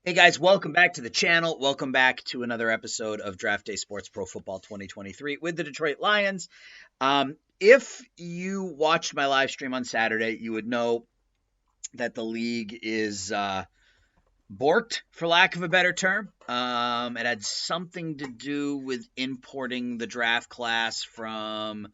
Hey guys, welcome back to the channel. Welcome back to another episode of Draft Day Sports Pro Football 2023 with the Detroit Lions. If you watched my live stream on Saturday, you would know that the league is borked, for lack of a better term. It had something to do with importing the draft class from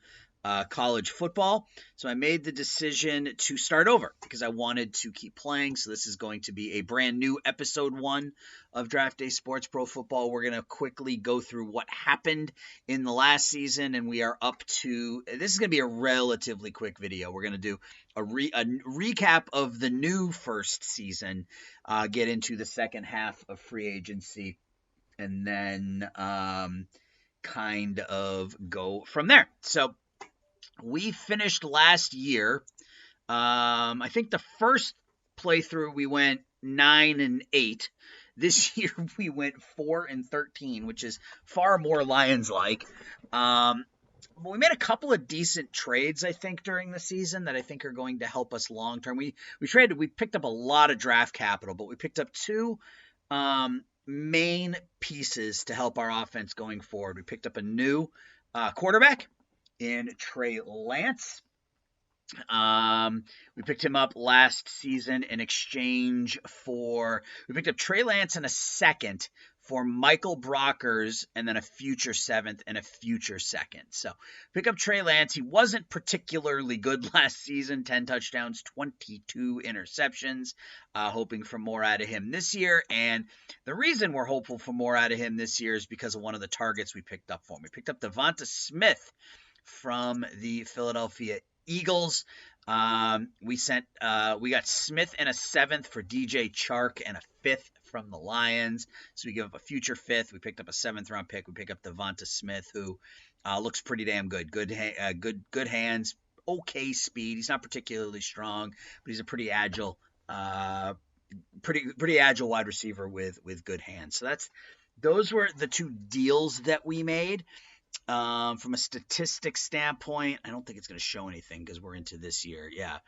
college football. So I made the decision to start over because I wanted to keep playing. So this is going to be a brand new episode 1 of Draft Day Sports Pro Football. We're going to quickly go through what happened in the last season, and we are up to, this is going to be a relatively quick video. We're going to do a recap of the new first season, get into the second half of free agency, and then kind of go from there. So we finished last year. I think the first playthrough we went 9-8. This year we went 4-13, which is far more Lions-like. We made a couple of decent trades, I think, during the season that I think are going to help us long term. We picked up a lot of draft capital, but we picked up two main pieces to help our offense going forward. We picked up a new quarterback in Trey Lance. We picked him up last season in exchange for, we picked up Trey Lance and a second for Michael Brockers, and then a future 7th and a future 2nd. So pick up Trey Lance. He wasn't particularly good last season. 10 touchdowns, 22 interceptions. Hoping for more out of him this year. And the reason we're hopeful for more out of him this year is because of one of the targets we picked up for him. We picked up Devonta Smith from the Philadelphia Eagles. We got Smith and a 7th for DJ Chark and a 5th from the Lions. So we give up a future 5th. We picked up a 7th round pick. We pick up Devonta Smith, who looks pretty damn good. Good hands, okay speed. He's not particularly strong, but he's a pretty agile, pretty agile wide receiver with good hands. So those were the two deals that we made. From a statistics standpoint, I don't think it's going to show anything because we're into this year. Yeah.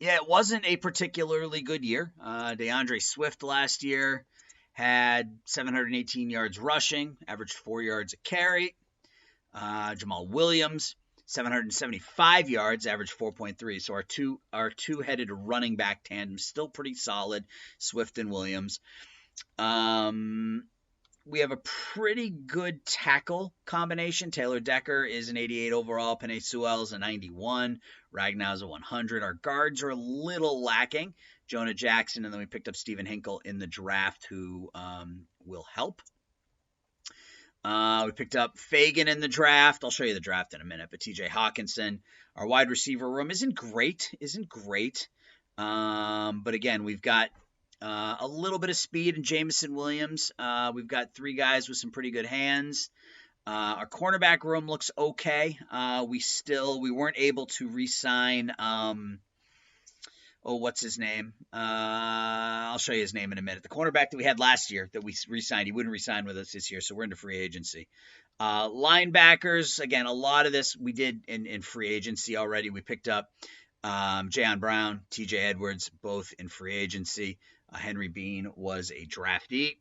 It wasn't a particularly good year. DeAndre Swift last year had 718 yards rushing, averaged 4 yards a carry. Jamal Williams, 775 yards, averaged 4.3. So our two-headed running back tandem still pretty solid, Swift and Williams. We have a pretty good tackle combination. Taylor Decker is an 88 overall. Penei Sewell is a 91. Ragnow's a 100. Our guards are a little lacking. Jonah Jackson, and then we picked up Stephen Hinkle in the draft, who will help. We picked up Fagan in the draft. I'll show you the draft in a minute, but TJ Hawkinson. Our wide receiver room isn't great. But again, we've got a little bit of speed in Jameson Williams. We've got 3 guys with some pretty good hands. Our cornerback room looks okay. We weren't able to re-sign, what's his name? I'll show you his name in a minute. The cornerback that we had last year that we re-signed, he wouldn't re-sign with us this year, so we're into free agency. Linebackers, again, a lot of this we did in free agency already. We picked up Jayon Brown, TJ Edwards, both in free agency. Henry Bean was a draftee.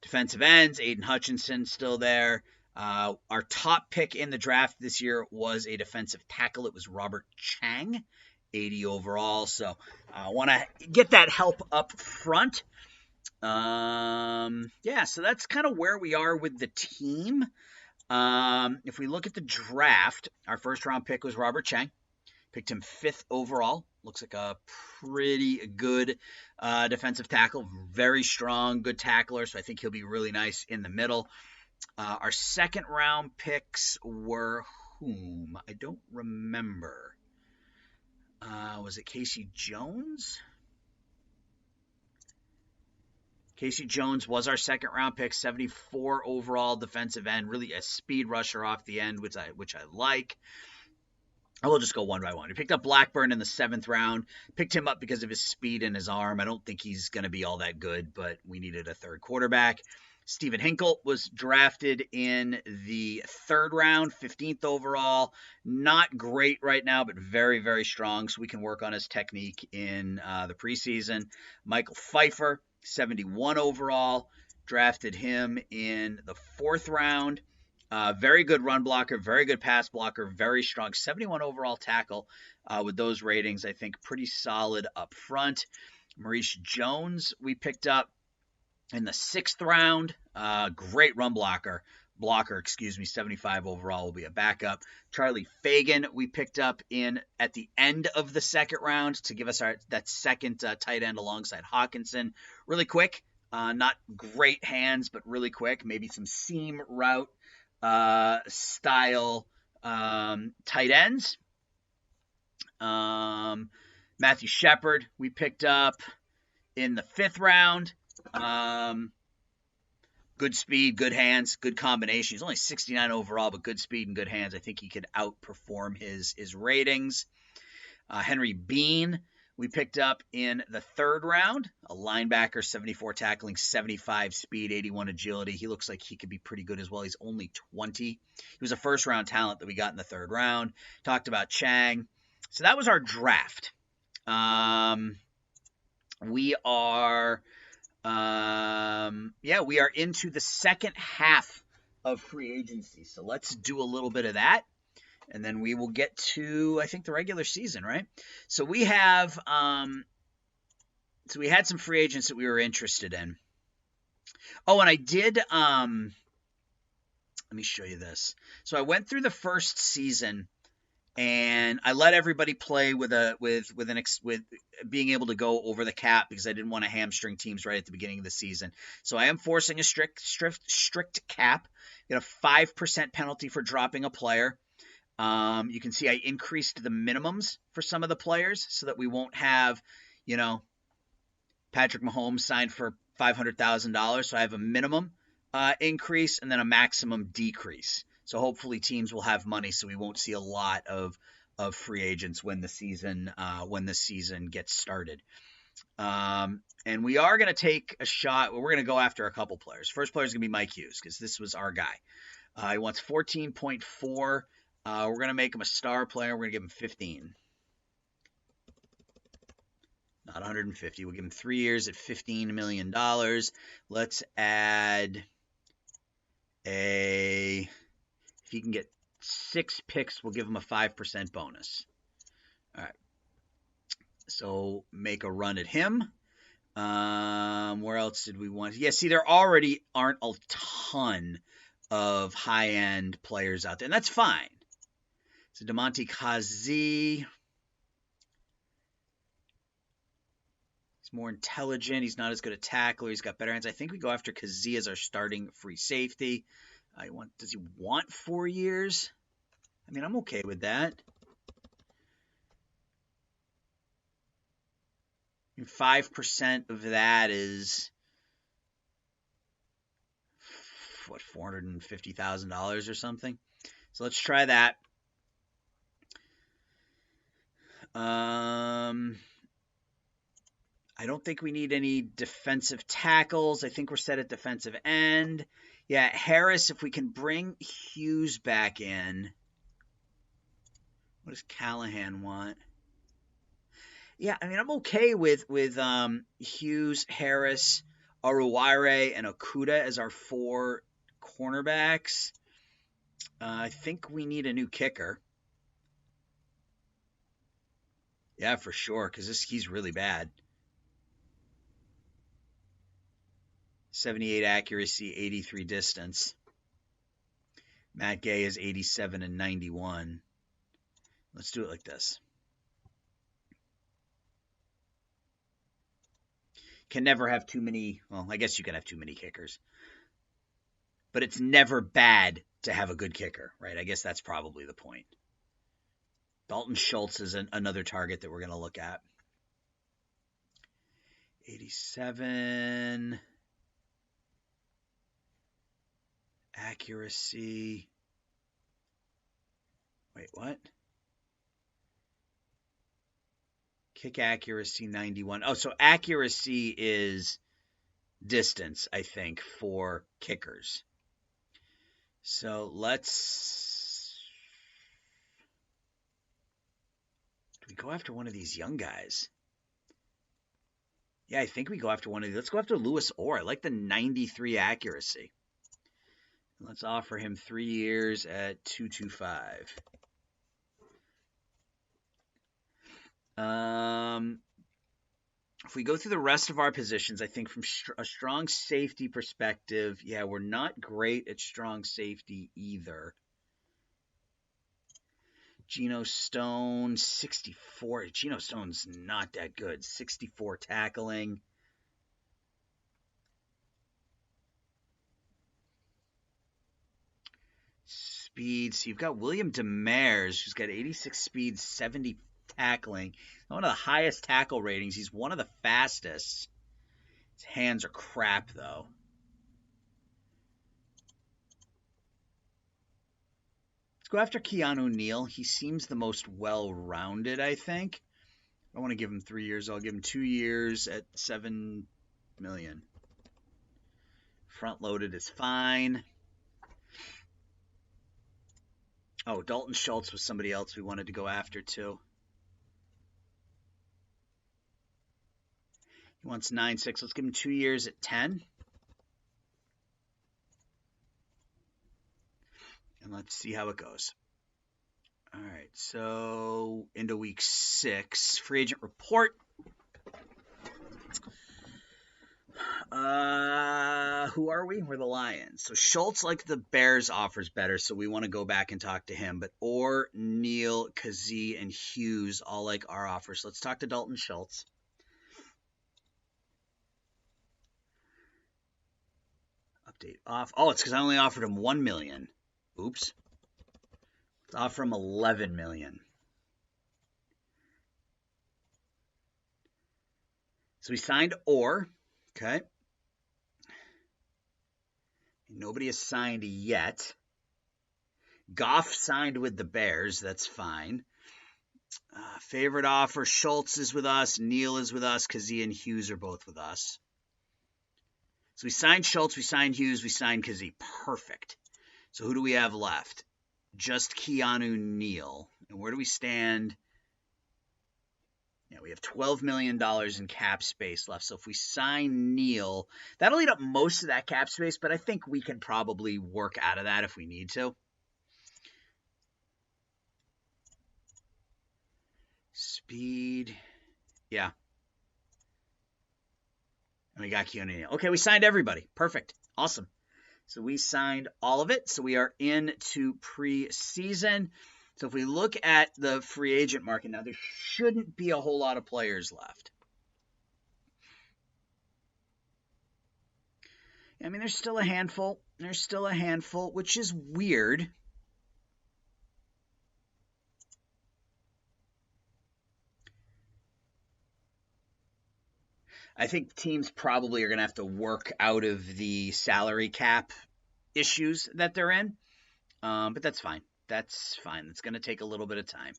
Defensive ends, Aiden Hutchinson still there. Our top pick in the draft this year was a defensive tackle. It was Robert Chang, 80 overall. So I want to get that help up front. So that's kind of where we are with the team. If we look at the draft, our first round pick was Robert Chang. Picked him 5th overall. Looks like a pretty good defensive tackle. Very strong, good tackler. So I think he'll be really nice in the middle. Our second round picks were whom? I don't remember. Was it Casey Jones? Casey Jones was our second round pick, 74 overall defensive end. Really a speed rusher off the end, which I like. I will just go one by one. We picked up Blackburn in the 7th round. Picked him up because of his speed and his arm. I don't think he's going to be all that good, but we needed a third quarterback. Steven Hinkle was drafted in the 3rd round, 15th overall. Not great right now, but very, very strong, so we can work on his technique in the preseason. Michael Pfeiffer, 71 overall, drafted him in the 4th round. Very good run blocker, very good pass blocker, very strong. 71 overall tackle with those ratings, I think pretty solid up front. Maurice Jones, we picked up in the 6th round. Great run blocker. 75 overall, will be a backup. Charlie Fagan, we picked up in at the end of the 2nd round to give us that second tight end alongside Hawkinson. Really quick, not great hands, but really quick. Maybe some seam route style tight ends. Matthew Shepard, we picked up in the 5th round. Good speed, good hands, good combination. He's only 69 overall, but good speed and good hands. I think he could outperform his ratings. Henry Bean, we picked up in the 3rd round. A linebacker, 74 tackling, 75 speed, 81 agility. He looks like he could be pretty good as well. He's only 20. He was a first-round talent that we got in the 3rd round. Talked about Chang. So that was our draft. We are into the second half of free agency. So let's do a little bit of that, and then we will get to, I think, the regular season, right? So we have we had some free agents that we were interested in. Oh, and I did let me show you this. So I went through the first season, and I let everybody play with being able to go over the cap because I didn't want to hamstring teams right at the beginning of the season. So I am forcing a strict cap. You get a 5% penalty for dropping a player. You can see I increased the minimums for some of the players so that we won't have, Patrick Mahomes signed for $500,000. So I have a minimum increase and then a maximum decrease. So hopefully teams will have money, so we won't see a lot of free agents when the season gets started. And we are going to take a shot. We're going to go after a couple players. First player is going to be Mike Hughes because this was our guy. He wants 14.4. We're going to make him a star player. We're going to give him 15. Not 150. We'll give him 3 years at $15 million. Let's add if he can get 6 picks, we'll give him a 5% bonus. All right. So make a run at him. Where else did we want? Yeah, see, there already aren't a ton of high-end players out there, and that's fine. So DeMonte Kazi, he's more intelligent. He's not as good a tackler. He's got better hands. I think we go after Kazi as our starting free safety. Does he want 4 years? I mean, I'm okay with that. 5% of that is what, $450,000 or something. So let's try that. I don't think we need any defensive tackles. I think we're set at defensive end. Yeah, Harris, if we can bring Hughes back in. What does Callahan want? Yeah, I mean, I'm okay with Hughes, Harris, Aruwire, and Okuda as our 4 cornerbacks. I think we need a new kicker. Yeah, for sure, because he's really bad. 78 accuracy, 83 distance. Matt Gay is 87 and 91. Let's do it like this. Can never have too many. Well, I guess you can have too many kickers. But it's never bad to have a good kicker, right? I guess that's probably the point. Dalton Schultz is another target that we're going to look at. 87. Accuracy. Wait, what? Kick accuracy 91. Oh, so accuracy is distance, I think, for kickers. So let's... Do we go after one of these young guys? Yeah, I think we go after one of these. Let's go after Lewis Orr. I like the 93 accuracy. Let's offer him 3 years at $225. If we go through the rest of our positions, I think from a strong safety perspective, yeah, we're not great at strong safety either. Geno Stone, 64. Geno Stone's not that good. 64 tackling. Speed. So you've got William Demers, who's got 86 speed, 70 tackling. One of the highest tackle ratings. He's one of the fastest. His hands are crap, though. Let's go after Keanu Neal. He seems the most well-rounded, I think. I want to give him 3 years. I'll give him 2 years at $7 million. Front-loaded is fine. Oh, Dalton Schultz was somebody else we wanted to go after, too. He wants 9.6. Let's give him 2 years at 10. And let's see how it goes. All right, so into week 6, free agent report. Who are we? We're the Lions. So Schultz, like the Bears, offers better, so we want to go back and talk to him. But Orr, Neal, Kazee, and Hughes all like our offers. So let's talk to Dalton Schultz. Update off. Oh, it's because I only offered him $1 million. Oops. Let's offer him $11 million. So we signed Orr. Okay. Nobody has signed yet. Goff signed with the Bears. That's fine. Favorite offer, Schultz is with us. Neal is with us. Kazee and Hughes are both with us. So we signed Schultz, we signed Hughes, we signed Kazee. Perfect. So who do we have left? Just Keanu Neal. And where do we stand? Yeah, we have $12 million in cap space left. So if we sign Neal, that'll eat up most of that cap space, but I think we can probably work out of that if we need to. Speed. Yeah. And we got Keanu Neal. Okay, we signed everybody. Perfect. Awesome. So we signed all of it. So we are into preseason. So if we look at the free agent market now, there shouldn't be a whole lot of players left. I mean, there's still a handful. There's still a handful, which is weird. I think teams probably are going to have to work out of the salary cap issues that they're in. But that's fine. That's fine. It's going to take a little bit of time.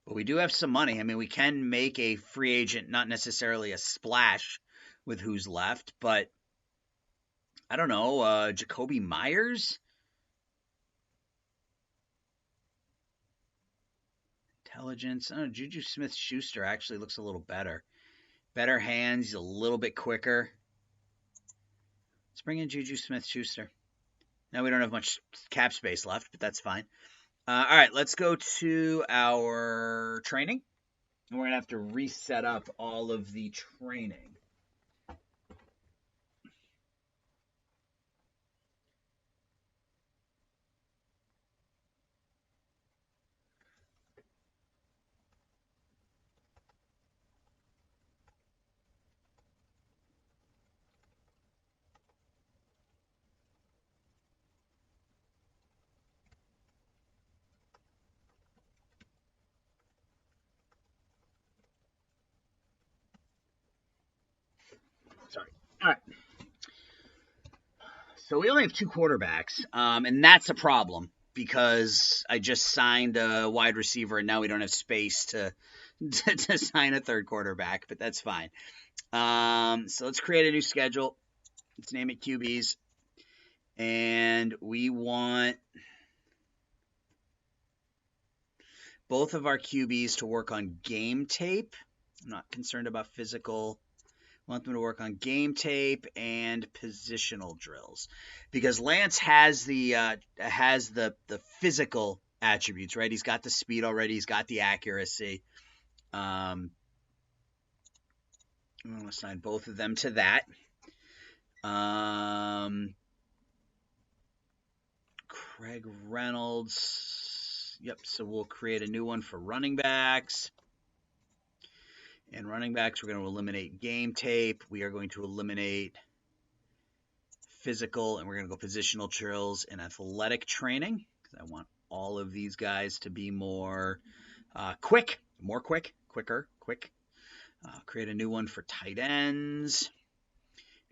But we do have some money. I mean, we can make a free agent, not necessarily a splash with who's left, but I don't know, Jacoby Myers? Intelligence. I don't know, Juju Smith-Schuster actually looks a little better. Better hands. He's a little bit quicker. Let's bring in Juju Smith-Schuster. Now we don't have much cap space left, but that's fine. All right, let's go to our training. We're going to have to reset up all of the training. Sorry. All right. So we only have 2 quarterbacks, and that's a problem. because I just signed a wide receiver and now we don't have space to to sign a third quarterback, but that's fine. So let's create a new schedule. Let's name it QBs. And we want both of our QBs to work on game tape. I'm not concerned about physical. I want them to work on game tape and positional drills, because Lance has the physical attributes, right? He's got the speed already. He's got the accuracy. I'm going to assign both of them to that. Craig Reynolds. Yep, so we'll create a new one for running backs. And running backs, we're going to eliminate game tape. We are going to eliminate physical, and we're going to go positional drills and athletic training, because I want all of these guys to be more quick. Create a new one for tight ends.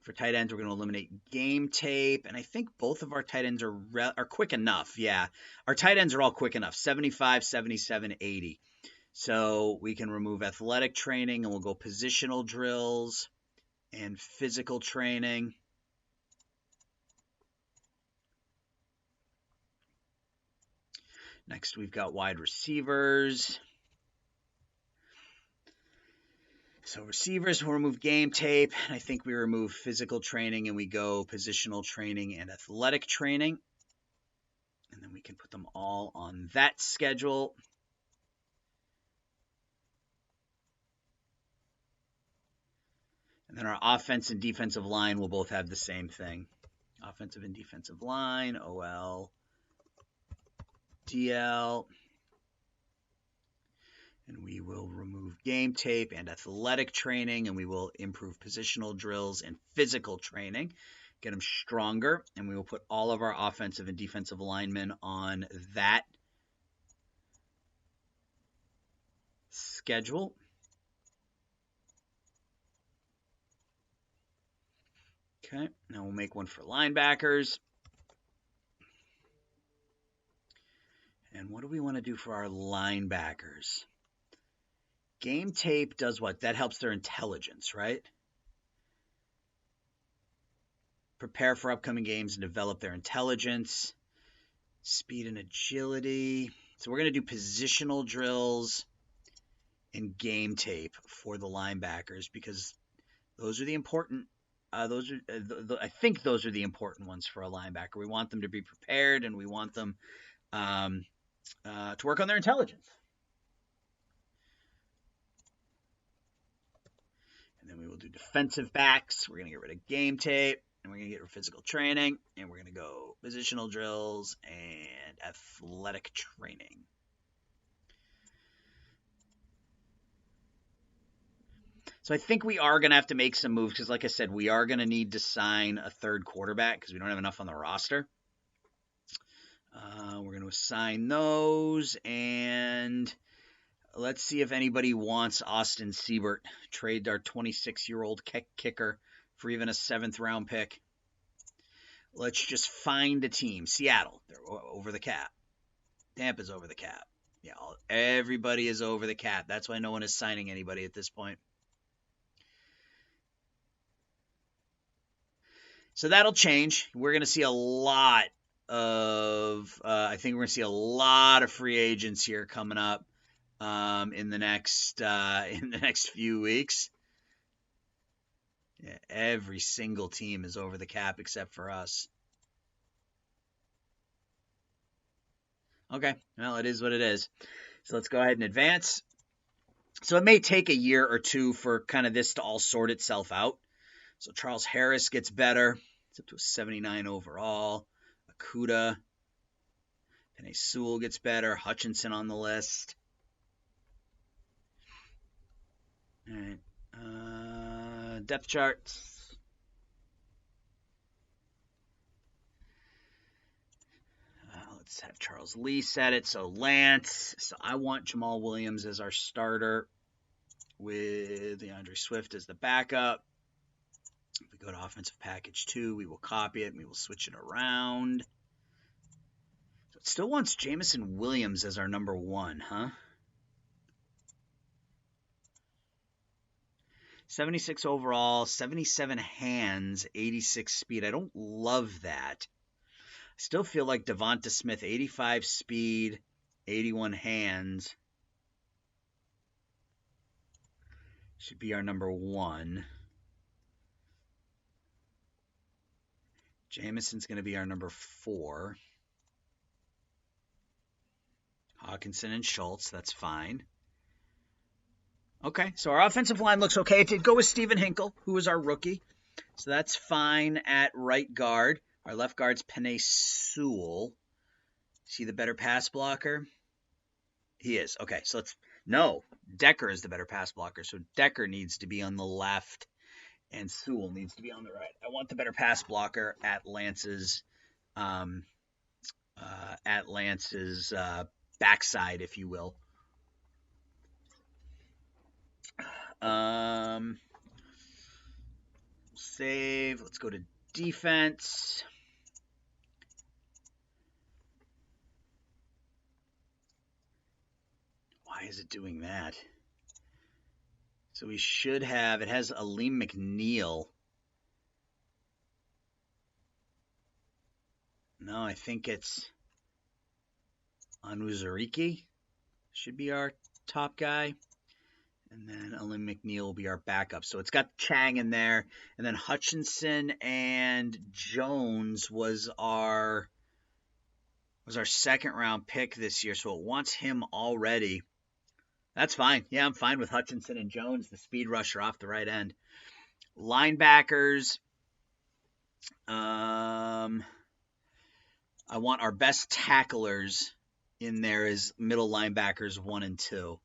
For tight ends, we're going to eliminate game tape, and I think both of our tight ends are quick enough. Yeah, our tight ends are all quick enough, 75, 77, 80. So we can remove athletic training, and we'll go positional drills and physical training. Next, we've got wide receivers. So receivers, we'll remove game tape. I think we remove physical training and we go positional training and athletic training. And then we can put them all on that schedule. And then our offense and defensive line will both have the same thing. Offensive and defensive line, OL, DL. And we will remove game tape and athletic training, and we will improve positional drills and physical training, get them stronger, and we will put all of our offensive and defensive linemen on that schedule. Okay, now we'll make one for linebackers. And what do we want to do for our linebackers? Game tape does what? That helps their intelligence, right? Prepare for upcoming games and develop their intelligence, speed and agility. So we're going to do positional drills and game tape for the linebackers, because those are the important. I think those are the important ones for a linebacker. We want them to be prepared, and we want them to work on their intelligence. And then we will do defensive backs. We're going to get rid of game tape, and we're going to get rid of physical training, and we're going to go positional drills and athletic training. So I think we are going to have to make some moves, because like I said, we are going to need to sign a third quarterback because we don't have enough on the roster. We're going to assign those, and let's see if anybody wants Austin Siebert. Trade our 26-year-old kicker for even a 7th-round pick. Let's just find a team. Seattle, they're over the cap. Tampa's over the cap. Yeah, everybody is over the cap. That's why no one is signing anybody at this point. So that'll change. We're going to see a lot of, I think we're going to see a lot of free agents here coming up in the next few weeks. Yeah, every single team is over the cap except for us. Okay, well, it is what it is. So let's go ahead and advance. So it may take a year or two for kind of this to all sort itself out. So Charles Harris gets better. It's up to a 79 overall. Akuda. Penei Sewell gets better. Hutchinson on the list. All right. Depth charts. Let's have Charles Lee set it. So Lance. So I want Jamal Williams as our starter with DeAndre Swift as the backup. If we go to offensive package 2, we will copy it and we will switch it around. So Still wants Jamison Williams as our number 1, huh? 76 overall, 77 hands, 86 speed. I don't love that. I still feel like Devonta Smith, 85 speed, 81 hands, should be our number 1. Jamison's going to be our number 4. Hawkinson and Schultz, that's fine. Okay, so our offensive line looks okay. It did go with Steven Hinkle, who was our rookie. So that's fine at right guard. Our left guard's Penei Sewell. Is he the better pass blocker? He is. Okay, so no, Decker is the better pass blocker. So Decker needs to be on the left and Sewell needs to be on the right. I want the better pass blocker at Lance's backside, if you will. Save. Let's go to defense. Why is it doing that? So we should have, it has Aleem McNeil. No, I think it's Onwuzurike should be our top guy. And then Aleem McNeil will be our backup. So it's got Chang in there. And then Hutchinson and Jones was our second round pick this year. So it wants him already. That's fine. Yeah, I'm fine with Hutchinson and Jones, the speed rusher off the right end. Linebackers. I want our best tacklers in there as middle linebackers 1 and 2.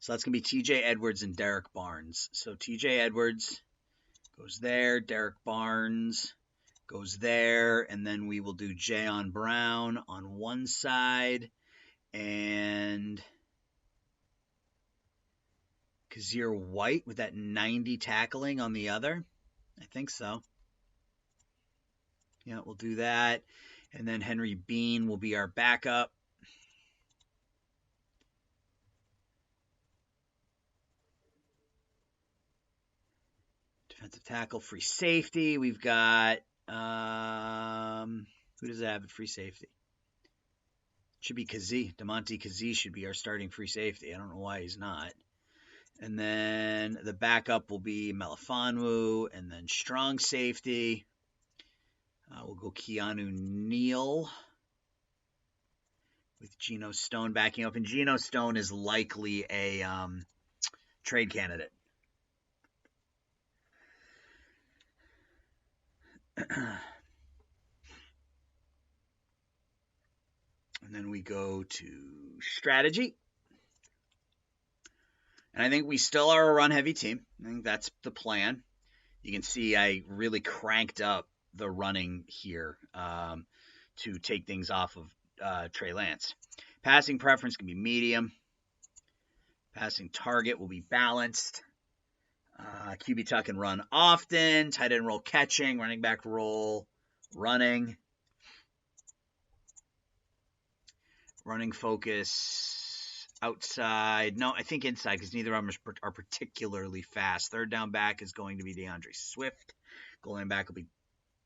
So that's going to be T.J. Edwards and Derek Barnes. So T.J. Edwards goes there. Derek Barnes goes there. And then we will do Jayon Brown on one side. And Kazir White with that 90 tackling on the other. I think so. Yeah, we'll do that. And then Henry Bean will be our backup. Defensive tackle, free safety. We've got, who does it have at free safety? Should be Kazee. DeMonte Kazee should be our starting free safety. I don't know why he's not. And then the backup will be Melifonwu, and then strong safety. We'll go Keanu Neal with Geno Stone backing up. And Geno Stone is likely a trade candidate. And then we go to strategy. And I think we still are a run-heavy team. I think that's the plan. You can see I really cranked up the running here to take things off of Trey Lance. Passing preference can be medium. Passing target will be balanced. QB tuck and run often. Tight end roll catching. Running back roll running. Running focus outside. No, I think inside because neither of them are particularly fast. Third down back is going to be DeAndre Swift. Goal line back will be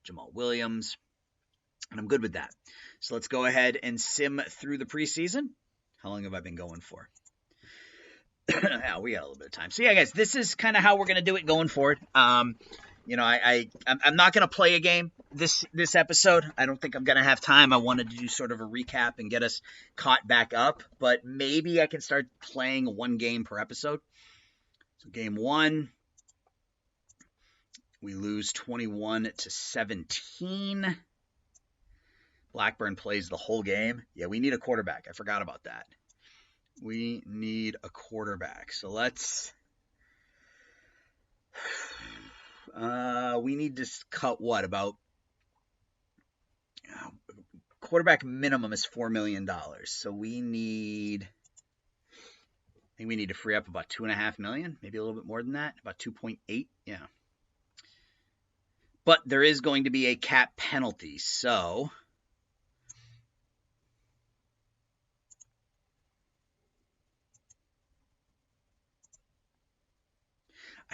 Jamal Williams. And I'm good with that. So let's go ahead and sim through the preseason. How long have I been going for? Yeah, we got a little bit of time. So yeah, guys, this is kind of how we're going to do it going forward. I'm not going to play a game this episode. I don't think I'm going to have time. I wanted to do sort of a recap and get us caught back up, but maybe I can start playing one game per episode. So game 1, we lose 21-17. Blackburn plays the whole game. Yeah, we need a quarterback. I forgot about that. We need a quarterback. So let's... we need to cut what? About... quarterback minimum is $4 million. So we need... I think we need to free up about $2.5 million. Maybe a little bit more than that. About 2.8. Yeah. But there is going to be a cap penalty. So...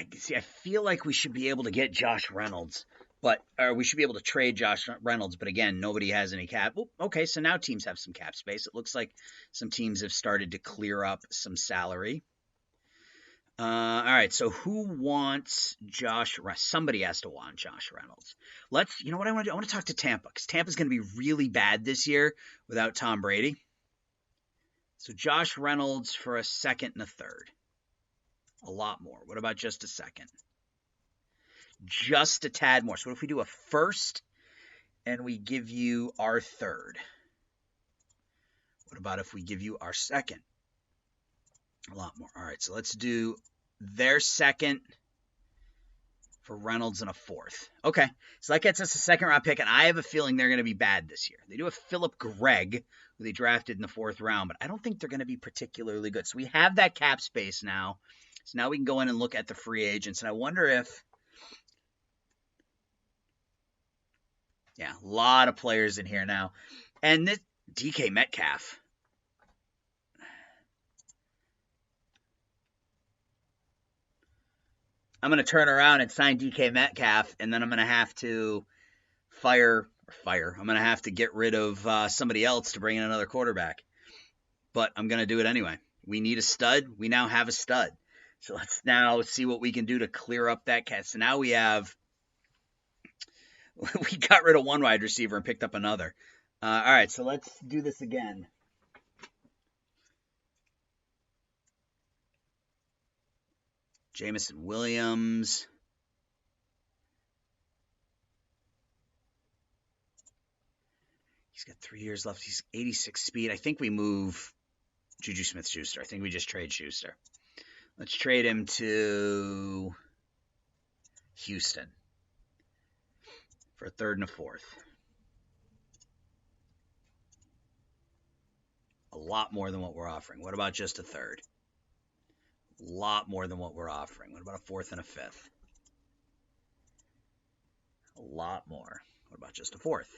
I feel like we should be able to get Josh Reynolds, or we should be able to trade Josh Reynolds. But again, nobody has any cap. Okay, so now teams have some cap space. It looks like some teams have started to clear up some salary. All right, so who wants somebody has to want Josh Reynolds. You know what I want to do? I want to talk to Tampa, because Tampa's going to be really bad this year without Tom Brady. So Josh Reynolds for a second and a third. A lot more. What about just a second? Just a tad more. So what if we do a first and we give you our third? What about if we give you our second? A lot more. All right, so let's do their second for Reynolds and a fourth. Okay, so that gets us a second-round pick, and I have a feeling they're going to be bad this year. They do have Philip Gregg, who they drafted in the 4th round, but I don't think they're going to be particularly good. So we have that cap space now. So now we can go in and look at the free agents, and I wonder if... Yeah, a lot of players in here now. And this DK Metcalf... I'm going to turn around and sign DK Metcalf, and then I'm going to have to fire. I'm going to have to get rid of somebody else to bring in another quarterback. But I'm going to do it anyway. We need a stud. We now have a stud. So let's now see what we can do to clear up that cat. So now we got rid of one wide receiver and picked up another. All right, so let's do this again. Jameson Williams. He's got 3 years left. He's 86 speed. I think we move Juju Smith-Schuster. I think we just trade Schuster. Let's trade him to Houston for a third and a fourth. A lot more than what we're offering. What about just a third? A lot more than what we're offering. What about a fourth and a fifth? A lot more. What about just a fourth?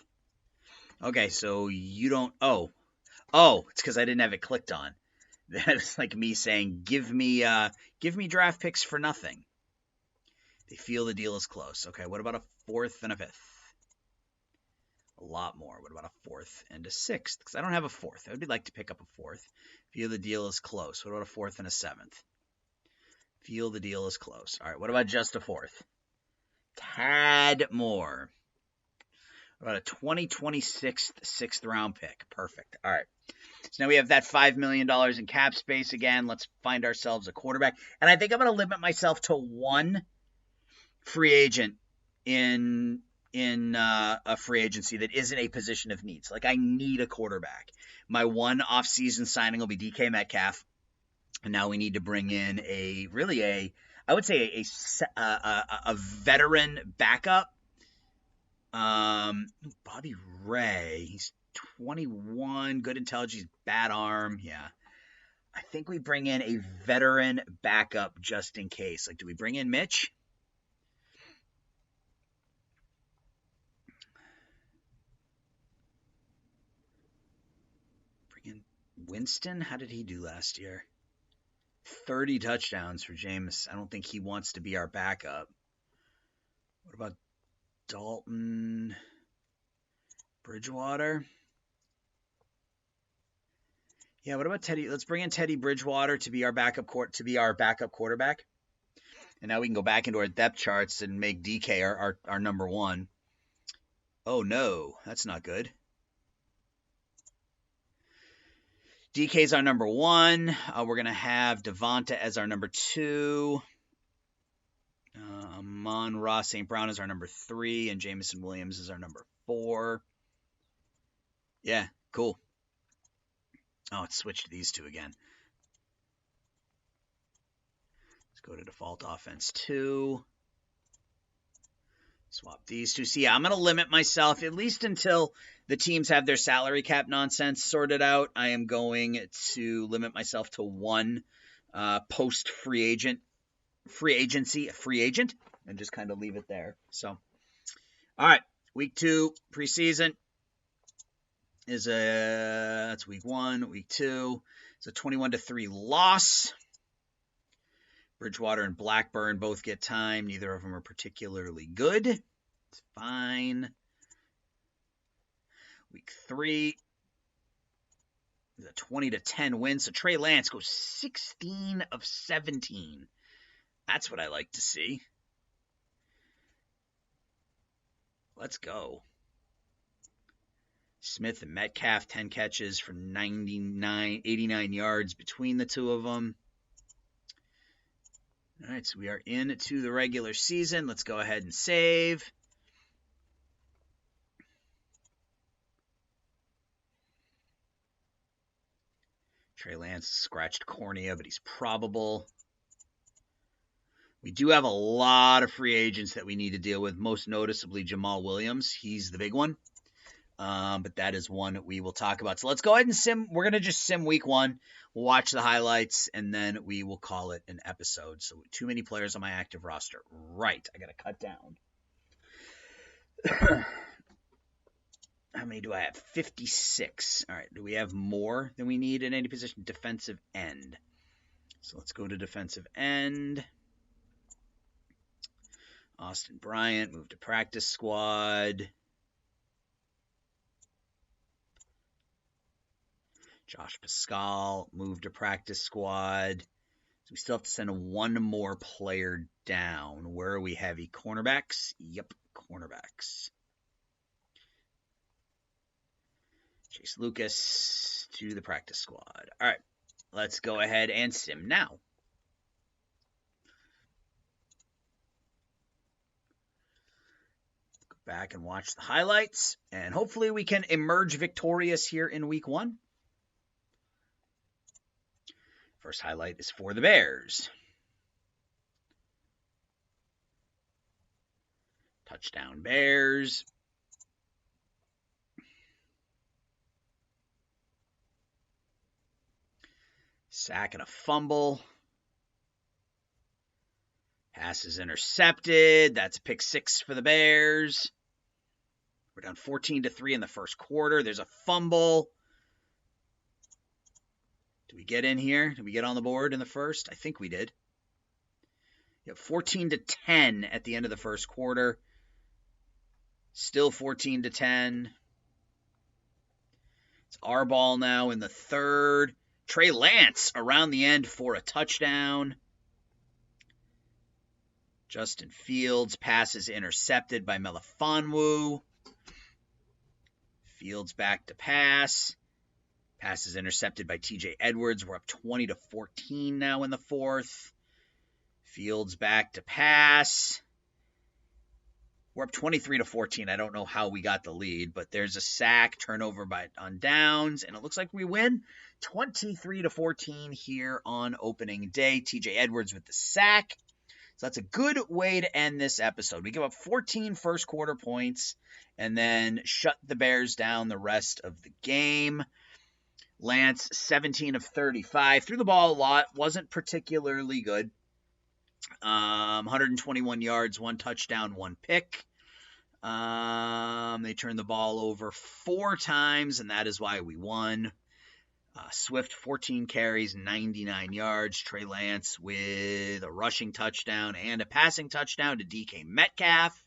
Okay, so you don't... Oh, it's because I didn't have it clicked on. That's like me saying, give me draft picks for nothing. They feel the deal is close. Okay, what about a fourth and a fifth? A lot more. What about a fourth and a sixth? Because I don't have a fourth. I would like to pick up a fourth. Feel the deal is close. What about a fourth and a seventh? Feel the deal is close. All right, what about just a fourth? Tad more. What about a 2026 6th round pick? Perfect. All right. So now we have that $5 million in cap space again. Let's find ourselves a quarterback. And I think I'm going to limit myself to one free agent in a free agency that isn't a position of needs. Like, I need a quarterback. My one off-season signing will be DK Metcalf. And now we need to bring in a veteran backup. Bobby Ray. He's 21, good intelligence, bad arm. Yeah. I think we bring in a veteran backup just in case. Like, do we bring in Mitch? Bring in Winston? How did he do last year? 30 touchdowns for Jameis. I don't think he wants to be our backup. What about Dalton Bridgewater? Yeah, what about Teddy? Let's bring in Teddy Bridgewater to be our backup quarterback. And now we can go back into our depth charts and make DK our number one. Oh no, that's not good. DK's our number one. We're going to have Devonta as our number 2. Amon-Ra St. Brown is our number 3. And Jameson Williams is our number 4. Yeah, cool. Oh, it's switched to these two again. Let's go to default offense 2. Swap these two. See, yeah, I'm going to limit myself, at least until the teams have their salary cap nonsense sorted out. I am going to limit myself to one post free agent, and just kind of leave it there. So, all right, week 2 preseason is that's week 1. Week 2 is a 21-3 loss. Bridgewater and Blackburn both get time. Neither of them are particularly good. It's fine. Week 3. A 20-10 win. So Trey Lance goes 16 of 17. That's what I like to see. Let's go. Smith and Metcalf, 10 catches for 89 yards between the two of them. All right, so we are into the regular season. Let's go ahead and save. Trey Lance scratched cornea, but he's probable. We do have a lot of free agents that we need to deal with, most noticeably Jamal Williams. He's the big one. But that is one we will talk about. So let's go ahead and sim. We're going to just sim week 1. We'll watch the highlights, and then we will call it an episode. So too many players on my active roster. Right. I got to cut down. How many do I have? 56. All right. Do we have more than we need in any position? Defensive end. So let's go to defensive end. Austin Bryant moved to practice squad. Josh Pascal moved to practice squad. So we still have to send one more player down. Where are we heavy? Cornerbacks? Yep, cornerbacks. Chase Lucas to the practice squad. All right, let's go ahead and sim now. Go back and watch the highlights, and hopefully we can emerge victorious here in week 1. First highlight is for the Bears. Touchdown Bears. Sack and a fumble. Pass is intercepted. That's pick 6 for the Bears. We're down 14-3 in the first quarter. There's a fumble. Did we get in here? Did we get on the board in the first? I think we did. Yep, 14-10 at the end of the first quarter. Still 14-10. It's our ball now in the third. Trey Lance around the end for a touchdown. Justin Fields passes intercepted by Melifonwu. Fields back to pass. Pass is intercepted by TJ Edwards. We're up 20-14 now in the fourth. Fields back to pass. We're up 23-14. I don't know how we got the lead, but there's a sack, turnover on downs, and it looks like we win 23-14 here on opening day. TJ Edwards with the sack. So that's a good way to end this episode. We give up 14 first quarter points and then shut the Bears down the rest of the game. Lance, 17 of 35. Threw the ball a lot. Wasn't particularly good. 121 yards, 1 touchdown, 1 pick. They turned the ball over 4 times, and that is why we won. Swift, 14 carries, 99 yards. Trey Lance with a rushing touchdown and a passing touchdown to DK Metcalf.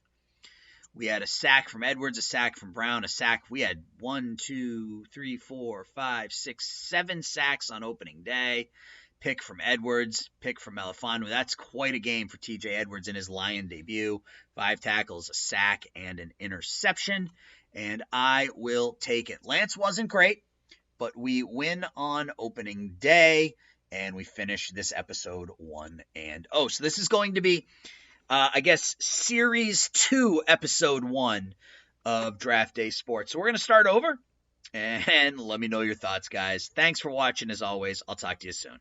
We had a sack from Edwards, a sack from Brown, a sack. We had 1, 2, 3, 4, 5, 6, 7 sacks on opening day. Pick from Edwards, pick from Melifonwu. That's quite a game for TJ Edwards in his Lion debut. 5 tackles, a sack, and an interception. And I will take it. Lance wasn't great, but we win on opening day, and we finish this episode 1-0. So this is going to be, I guess, Series 2, Episode 1 of Draft Day Sports. So we're going to start over, and let me know your thoughts, guys. Thanks for watching, as always. I'll talk to you soon.